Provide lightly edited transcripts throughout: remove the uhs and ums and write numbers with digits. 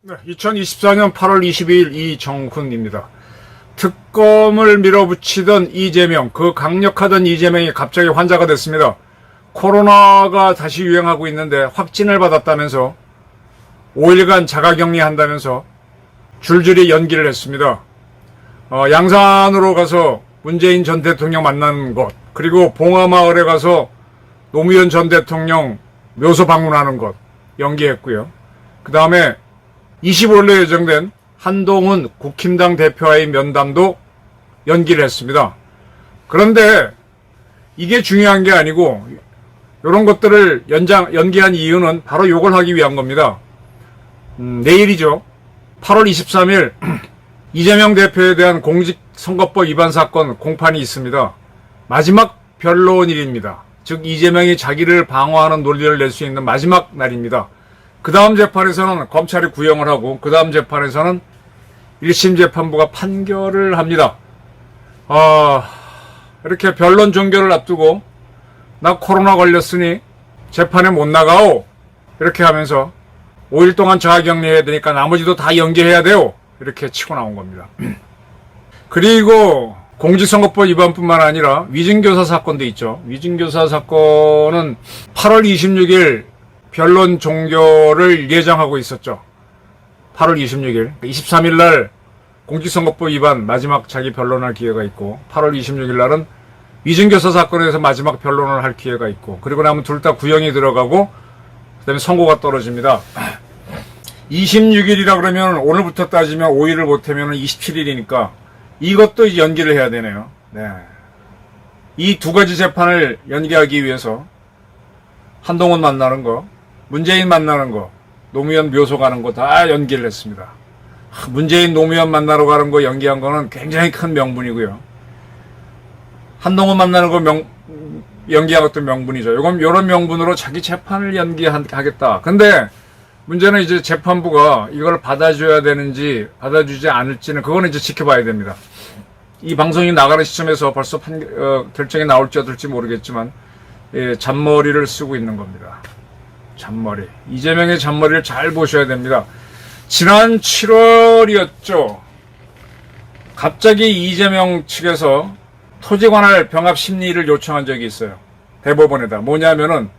네, 2024년 8월 22일 이정훈입니다. 특검을 밀어붙이던 이재명, 그 강력하던 이재명이 갑자기 환자가 됐습니다. 코로나가 다시 유행하고 있는데 확진을 받았다면서 5일간 자가격리 한다면서 줄줄이 연기를 했습니다. 양산으로 가서 문재인 전 대통령 만나는 것, 그리고 봉화마을에 가서 노무현 전 대통령 묘소 방문하는 것 연기했고요. 그 다음에 25일로 예정된 한동훈 국힘당 대표와의 면담도 연기를 했습니다. 그런데 이게 중요한 게 아니고 이런 것들을 연기한 이유는 바로 이걸 하기 위한 겁니다. 내일이죠. 8월 23일 이재명 대표에 대한 공직선거법 위반 사건 공판이 있습니다. 마지막 변론일입니다. 즉 이재명이 자기를 방어하는 논리를 낼 수 있는 마지막 날입니다. 그 다음 재판에서는 검찰이 구형을 하고 그 다음 재판에서는 1심 재판부가 판결을 합니다. 이렇게 변론 종결을 앞두고 나 코로나 걸렸으니 재판에 못 나가오 이렇게 하면서 5일 동안 자가격리해야 되니까 나머지도 다 연기해야 돼요 이렇게 치고 나온 겁니다. 그리고 공직선거법 위반뿐만 아니라 위증교사 사건도 있죠. 위증교사 사건은 8월 26일 변론 종결을 예정하고 있었죠. 8월 26일. 23일 날 공직선거법 위반 마지막 자기 변론할 기회가 있고 8월 26일 날은 위증교사 사건에서 마지막 변론을 할 기회가 있고 그리고 나면 둘 다 구형이 들어가고 그 다음에 선고가 떨어집니다. 26일이라 그러면 오늘부터 따지면 5일을 못하면 27일이니까 이것도 이제 연기를 해야 되네요. 네. 이 두 가지 재판을 연기하기 위해서 한동훈 만나는 거, 문재인 만나는 거, 노무현 묘소 가는 거 다 연기를 했습니다. 문재인 노무현 만나러 가는 거 연기한 거는 굉장히 큰 명분이고요. 한동훈 만나는 거 연기한 것도 명분이죠. 이런 명분으로 자기 재판을 연기하겠다. 근데 문제는 이제 재판부가 이걸 받아줘야 되는지 받아주지 않을지는 그거는 이제 지켜봐야 됩니다. 이 방송이 나가는 시점에서 벌써 결정이 나올지 어떨지 모르겠지만 잔머리를 쓰고 있는 겁니다. 잔머리. 이재명의 잔머리를 잘 보셔야 됩니다. 지난 7월이었죠. 갑자기 이재명 측에서 토지관할 병합 심리를 요청한 적이 있어요. 대법원에다. 뭐냐면은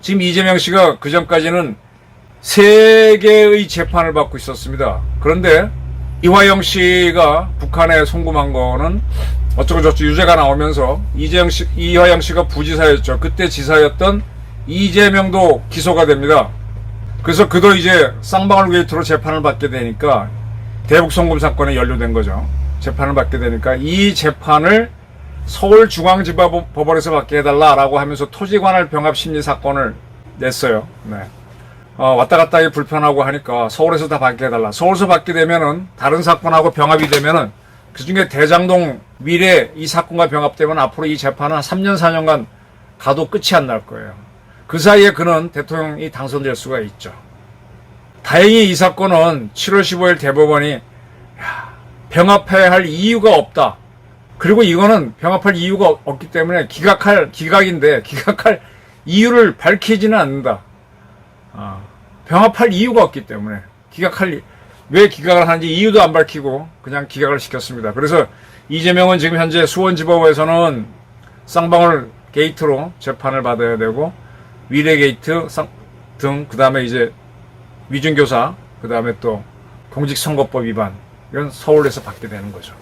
지금 이재명 씨가 그 전까지는 3개의 재판을 받고 있었습니다. 그런데 이화영 씨가 북한에 송금한 거는 어쩌고저쩌고 유죄가 나오면서 이화영 씨가 부지사였죠. 그때 지사였던 이재명도 기소가 됩니다. 그래서 그도 이제 쌍방울 게이트로 재판을 받게 되니까 대북 송금 사건에 연루된 거죠. 재판을 받게 되니까 이 재판을 서울중앙지법원에서 받게 해달라라고 하면서 토지관할 병합 심리 사건을 냈어요. 네. 왔다 갔다 하기 불편하고 하니까 서울에서 다 받게 해달라. 서울에서 받게 되면은 다른 사건하고 병합이 되면은 그 중에 대장동 미래 이 사건과 병합되면 앞으로 이 재판은 3년 4년간 가도 끝이 안 날 거예요. 그 사이에 그는 대통령이 당선될 수가 있죠. 다행히 이 사건은 7월 15일 대법원이 병합해야 할 이유가 없다. 그리고 이거는 병합할 이유가 없기 때문에 기각인데 기각할 이유를 밝히지는 않는다. 병합할 이유가 없기 때문에 왜 기각을 하는지 이유도 안 밝히고 그냥 기각을 시켰습니다. 그래서 이재명은 지금 현재 수원지법에서는 쌍방울 게이트로 재판을 받아야 되고 위례 게이트 등 그 다음에 이제 위증교사 그 다음에 또 공직선거법 위반 이건 서울에서 받게 된 거죠.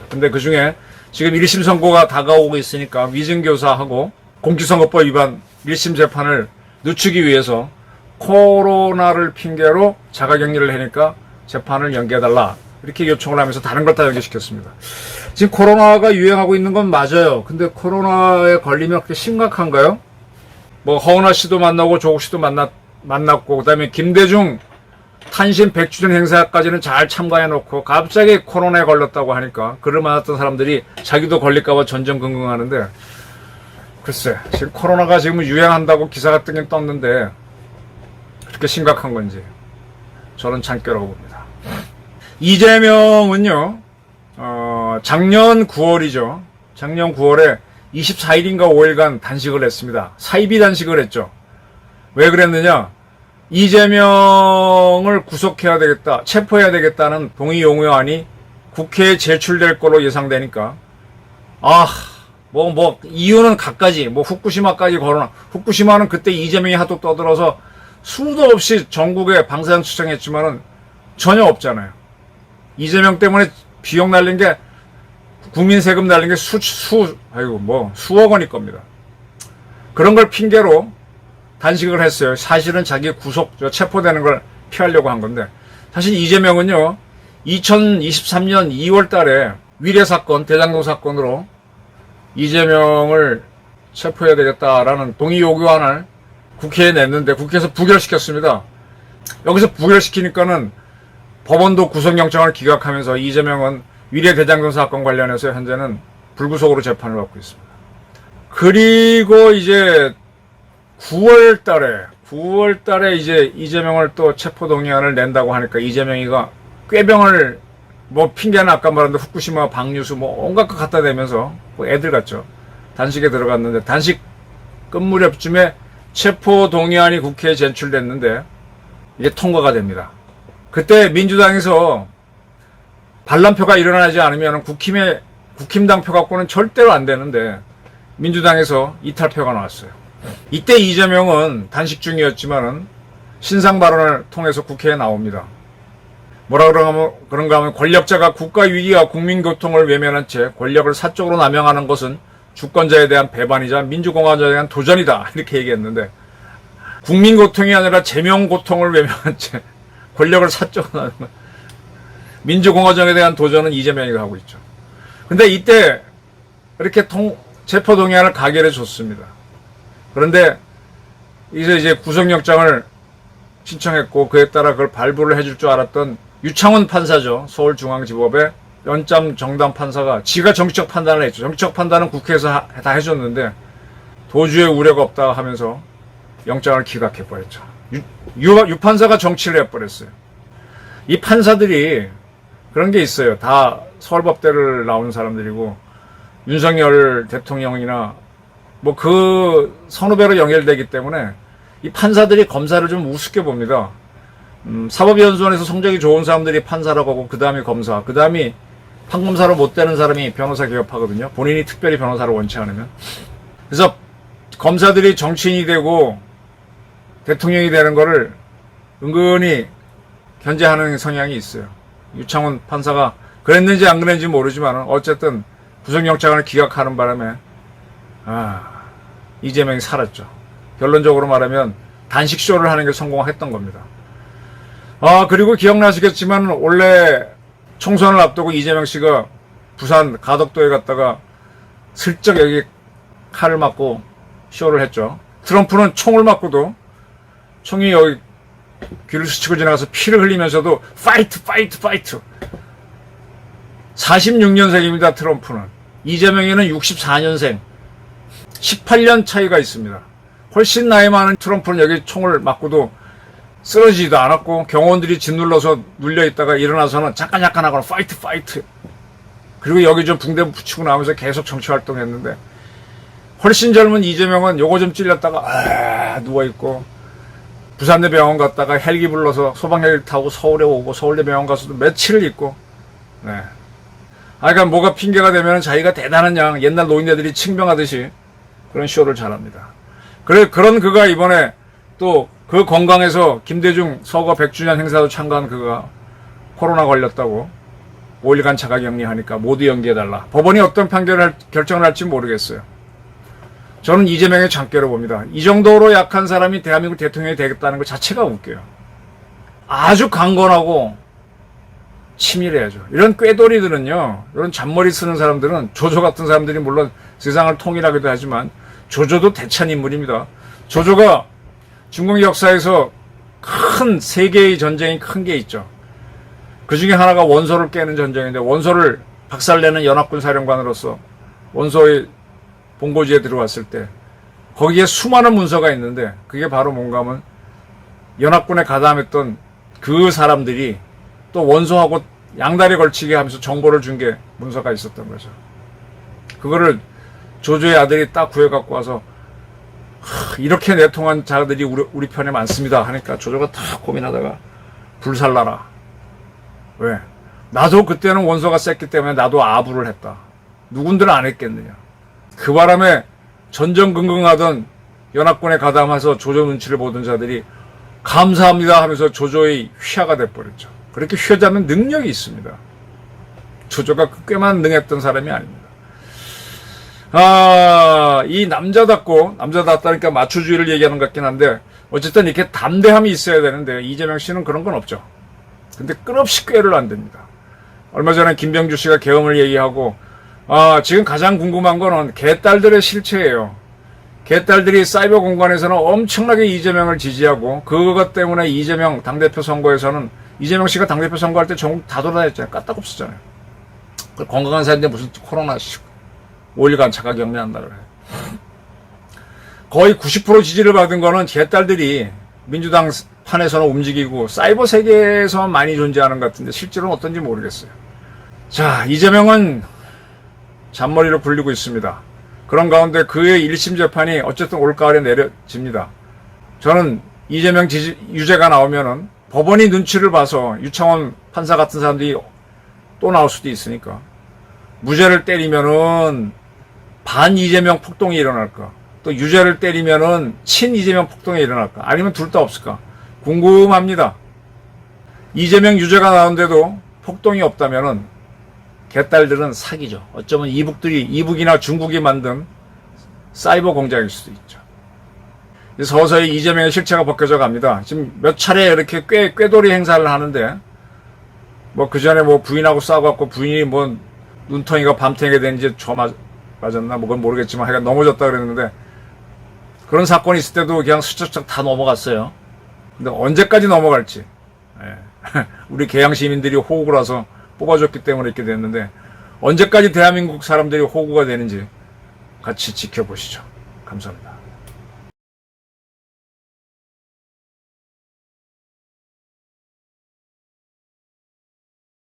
근데 그 중에 지금 1심 선고가 다가오고 있으니까 위증교사하고 공직선거법 위반 1심 재판을 늦추기 위해서 코로나를 핑계로 자가격리를 하니까 재판을 연기해달라 이렇게 요청을 하면서 다른 걸 다 연기시켰습니다. 지금 코로나가 유행하고 있는 건 맞아요. 근데 코로나에 걸리면 그렇게 심각한가요? 뭐 허은하 씨도 만나고 조국 씨도 만났고 그다음에 김대중 탄신 100주년 행사까지는 잘 참가해놓고 갑자기 코로나에 걸렸다고 하니까 그를 만났던 사람들이 자기도 걸릴까봐 전전긍긍하는데 글쎄 지금 코로나가 지금 유행한다고 기사가 뜨긴 떴는데 그렇게 심각한 건지 저는 잔꾀라고 봅니다. 이재명은요 작년 9월이죠. 작년 9월에 24일인가 5일간 단식을 했습니다. 사이비 단식을 했죠. 왜 그랬느냐? 이재명을 구속해야 되겠다, 체포해야 되겠다는 동의 용의안이 국회에 제출될 걸로 예상되니까, 이유는 갖가지, 후쿠시마까지 걸어놔. 후쿠시마는 그때 이재명이 하도 떠들어서 수도 없이 전국에 방사능 추정했지만은 전혀 없잖아요. 이재명 때문에 비용 날린 게, 국민 세금 날린 게 수억 원일 겁니다. 그런 걸 핑계로 단식을 했어요. 사실은 자기 체포되는 걸 피하려고 한 건데, 사실 이재명은요, 2023년 2월 달에 위례 사건, 대장동 사건으로 이재명을 체포해야 되겠다라는 동의 요구안을 국회에 냈는데, 국회에서 부결시켰습니다. 여기서 부결시키니까는 법원도 구속영장을 기각하면서 이재명은 위례 대장동 사건 관련해서 현재는 불구속으로 재판을 받고 있습니다. 그리고 이제 9월 달에 이제 이재명을 또 체포동의안을 낸다고 하니까 이재명이가 꾀병을 핑계는 아까 말한 후쿠시마 방류수 온갖 거 갖다 대면서 애들 같죠. 단식에 들어갔는데, 단식 끝 무렵쯤에 체포동의안이 국회에 제출됐는데 이게 통과가 됩니다. 그때 민주당에서 반란표가 일어나지 않으면 국힘당 표 갖고는 절대로 안 되는데 민주당에서 이탈표가 나왔어요. 이때 이재명은 단식 중이었지만은 신상 발언을 통해서 국회에 나옵니다. 뭐라 그런가 하면 권력자가 국가위기와 국민교통을 외면한 채 권력을 사적으로 남용하는 것은 주권자에 대한 배반이자 민주공화국에 대한 도전이다, 이렇게 얘기했는데, 국민고통이 아니라 제명고통을 외면한 채 권력을 사적으로 남용하는 민주공화정에 대한 도전은 이재명이가 하고 있죠. 근데 이때 이렇게 체포동의안을 가결해 줬습니다. 그런데 이제 구속영장을 신청했고, 그에 따라 그걸 발부를 해줄 줄 알았던 유창훈 판사죠. 서울중앙지법의 연짬 정당 판사가 지가 정치적 판단을 했죠. 정치적 판단은 국회에서 다 해줬는데 도주의 우려가 없다 하면서 영장을 기각해버렸죠. 유 판사가 정치를 해버렸어요. 이 판사들이 그런 게 있어요. 다 서울법대를 나오는 사람들이고, 윤석열 대통령이나 그 선후배로 연결되기 때문에 이 판사들이 검사를 좀 우습게 봅니다. 사법연수원에서 성적이 좋은 사람들이 판사라고 하고, 그 다음이 검사, 그 다음이 판검사로 못 되는 사람이 변호사 개업하거든요. 본인이 특별히 변호사를 원치 않으면. 그래서 검사들이 정치인이 되고 대통령이 되는 거를 은근히 견제하는 성향이 있어요. 유창훈 판사가 그랬는지 안 그랬는지 모르지만 어쨌든 구속영장을 기각하는 바람에 이재명이 살았죠. 결론적으로 말하면 단식쇼를 하는 게 성공했던 겁니다. 그리고 기억나시겠지만 원래 총선을 앞두고 이재명 씨가 부산 가덕도에 갔다가 슬쩍 여기 칼을 맞고 쇼를 했죠. 트럼프는 총을 맞고도 총이 여기 귀를 스치고 지나가서 피를 흘리면서도 파이트 46년생입니다. 트럼프는. 이재명에는 64년생 18년 차이가 있습니다. 훨씬 나이 많은 트럼프는 여기 총을 맞고도 쓰러지지도 않았고, 경호원들이 짓눌러서 눌려있다가 일어나서는 잠깐 하고 파이트 그리고 여기 좀 붕대 붙이고 나오면서 계속 정치활동했는데, 훨씬 젊은 이재명은 요거 좀 찔렸다가 누워있고, 부산대 병원 갔다가 헬기 불러서 소방헬기 타고 서울에 오고, 서울대 병원 가서도 며칠을 있고, 그러니까 뭐가 핑계가 되면 자기가 대단한 양, 옛날 노인네들이 칭병하듯이 그런 쇼를 잘합니다. 그런 그가 이번에 또 그 건강에서 김대중 서거 100주년 행사도 참가한 그가 코로나 걸렸다고 5일간 자가격리하니까 모두 연기해달라. 법원이 어떤 결정을 할지 모르겠어요. 저는 이재명의 장깨로 봅니다. 이 정도로 약한 사람이 대한민국 대통령이 되겠다는 것 자체가 웃겨요. 아주 강건하고 치밀해야죠. 이런 꾀돌이들은요, 이런 잔머리 쓰는 사람들은, 조조 같은 사람들이 물론 세상을 통일하기도 하지만 조조도 대찬 인물입니다. 조조가 중국 역사에서 큰 세계의 전쟁이 큰 게 있죠. 그 중에 하나가 원소를 깨는 전쟁인데, 원소를 박살내는 연합군 사령관으로서 원소의 본고지에 들어왔을 때 거기에 수많은 문서가 있는데, 그게 바로 뭔가 하면 연합군에 가담했던 그 사람들이 또 원소하고 양다리 걸치게 하면서 정보를 준 게 문서가 있었던 거죠. 그거를 조조의 아들이 딱 구해갖고 와서 이렇게 내통한 자들이 우리 편에 많습니다 하니까 조조가 딱 고민하다가 불살라라. 왜? 나도 그때는 원소가 셌기 때문에 나도 아부를 했다. 누군들은 안 했겠느냐. 그 바람에 전전긍긍하던 연합군에 가담해서 조조 눈치를 보던 자들이 감사합니다 하면서 조조의 휘하가 돼버렸죠. 그렇게 휘하자면 능력이 있습니다. 조조가 꽤만 능했던 사람이 아닙니다. 이 남자답다니까 마초주의를 얘기하는 것 같긴 한데, 어쨌든 이렇게 담대함이 있어야 되는데, 이재명 씨는 그런 건 없죠. 근데 끝없이 꾀를 안 됩니다. 얼마 전에 김병주 씨가 계엄을 얘기하고, 지금 가장 궁금한 거는 개딸들의 실체예요. 개딸들이 사이버 공간에서는 엄청나게 이재명을 지지하고, 그것 때문에 이재명 당대표 선거에서는, 이재명 씨가 당대표 선거할 때 전국 다 돌아다녔잖아요. 까딱 없었잖아요. 건강한 사람인데 무슨 코로나 5일간 자가 격리한다 그래. 거의 90% 지지를 받은 거는 개딸들이 민주당 판에서는 움직이고 사이버 세계에서만 많이 존재하는 것 같은데 실제로는 어떤지 모르겠어요. 자, 이재명은 잔머리로 굴리고 있습니다. 그런 가운데 그의 1심 재판이 어쨌든 올가을에 내려집니다. 저는 이재명 유죄가 나오면은 법원이 눈치를 봐서 유창원 판사 같은 사람들이 또 나올 수도 있으니까 무죄를 때리면은 반 이재명 폭동이 일어날까? 또 유죄를 때리면은 친 이재명 폭동이 일어날까? 아니면 둘 다 없을까? 궁금합니다. 이재명 유죄가 나오는데도 폭동이 없다면은 개딸들은 사기죠. 어쩌면 이북이나 중국이 만든 사이버 공작일 수도 있죠. 서서히 이재명의 실체가 벗겨져 갑니다. 지금 몇 차례 이렇게 꾀돌이 행사를 하는데, 뭐 그 전에 뭐 부인하고 싸워갖고 부인이 뭐 눈탱이가 밤탱이가 된지 맞았나? 뭐 그건 모르겠지만 하여간 넘어졌다 그랬는데, 그런 사건이 있을 때도 그냥 슬쩍 다 넘어갔어요. 근데 언제까지 넘어갈지. 우리 개양 시민들이 호구를 해서 뽑아줬기 때문에 이렇게 됐는데, 언제까지 대한민국 사람들이 호구가 되는지 같이 지켜보시죠. 감사합니다.